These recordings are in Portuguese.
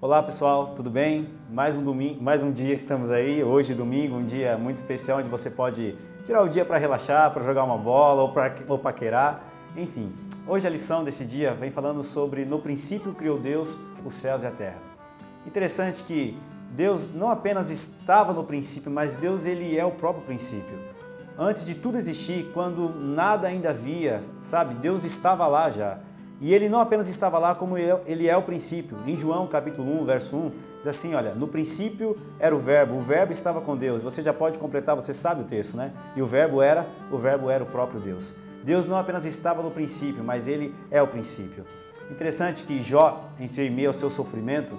Olá pessoal, tudo bem? Mais um domingo, mais um dia estamos aí. Hoje domingo, um dia muito especial onde você pode tirar o dia para relaxar, para jogar uma bola ou paquerar. Enfim, hoje a lição desse dia vem falando sobre no princípio criou Deus os céus e a terra. Interessante que Deus não apenas estava no princípio, mas Deus ele é o próprio princípio. Antes de tudo existir, quando nada ainda havia, sabe? Deus estava lá já. E ele não apenas estava lá, como ele é o princípio. Em João capítulo 1, verso 1, diz assim, olha, no princípio era o verbo estava com Deus. Você já pode completar, você sabe o texto, né? E o verbo era o próprio Deus. Deus não apenas estava no princípio, mas ele é o princípio. Interessante que Jó, em meio ao seu sofrimento,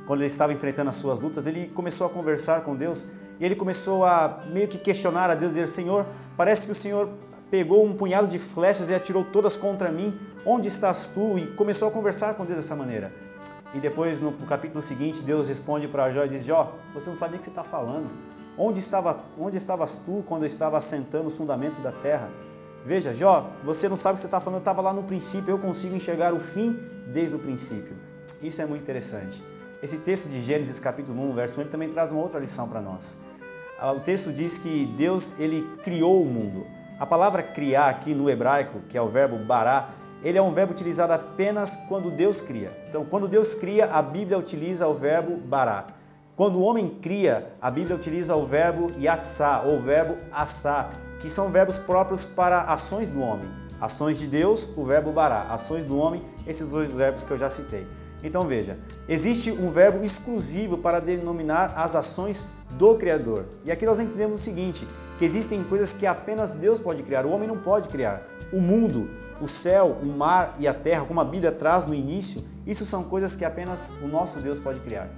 quando ele estava enfrentando as suas lutas, ele começou a conversar com Deus e ele começou a meio que questionar a Deus e dizer, Senhor, parece que o Senhor pegou um punhado de flechas e atirou todas contra mim. Onde estás tu? E começou a conversar com Deus dessa maneira. E depois, no capítulo seguinte, Deus responde para Jó e diz, Jó, você não sabe nem o que você está falando. Onde estavas tu quando eu estava assentando os fundamentos da terra? Veja, Jó, você não sabe o que você está falando, eu estava lá no princípio, eu consigo enxergar o fim desde o princípio. Isso é muito interessante. Esse texto de Gênesis capítulo 1, verso 1, ele também traz uma outra lição para nós. O texto diz que Deus ele criou o mundo. A palavra criar aqui no hebraico, que é o verbo bará, ele é um verbo utilizado apenas quando Deus cria. Então, quando Deus cria, a Bíblia utiliza o verbo bará. Quando o homem cria, a Bíblia utiliza o verbo yatsá, ou o verbo assá, que são verbos próprios para ações do homem. Ações de Deus, o verbo bará. Ações do homem, esses dois verbos que eu já citei. Então veja, existe um verbo exclusivo para denominar as ações do Criador. E aqui nós entendemos o seguinte, que existem coisas que apenas Deus pode criar, o homem não pode criar. O mundo, o céu, o mar e a terra, como a Bíblia traz no início, isso são coisas que apenas o nosso Deus pode criar.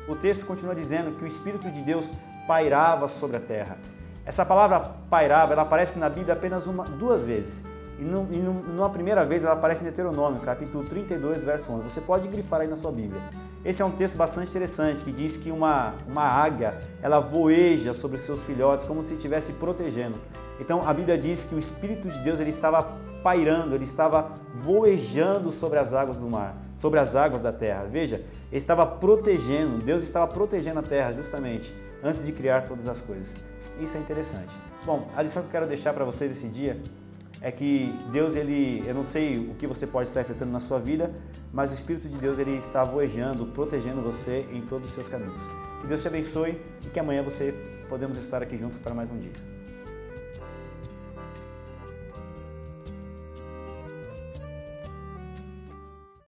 O texto continua dizendo que o Espírito de Deus pairava sobre a terra. Essa palavra pairava, ela aparece na Bíblia apenas duas vezes. E numa primeira vez ela aparece em Deuteronômio, capítulo 32, verso 11. Você pode grifar aí na sua Bíblia. Esse é um texto bastante interessante, que diz que uma águia, ela voeja sobre os seus filhotes como se estivesse protegendo. Então a Bíblia diz que o Espírito de Deus ele estava pairando, ele estava voejando sobre as águas do mar, sobre as águas da terra. Veja, ele estava protegendo, Deus estava protegendo a terra justamente antes de criar todas as coisas. Isso é interessante. Bom, a lição que eu quero deixar para vocês esse dia é que Deus, eu não sei o que você pode estar enfrentando na sua vida, mas o Espírito de Deus, ele está voejando, protegendo você em todos os seus caminhos. Que Deus te abençoe e que amanhã podemos estar aqui juntos para mais um dia.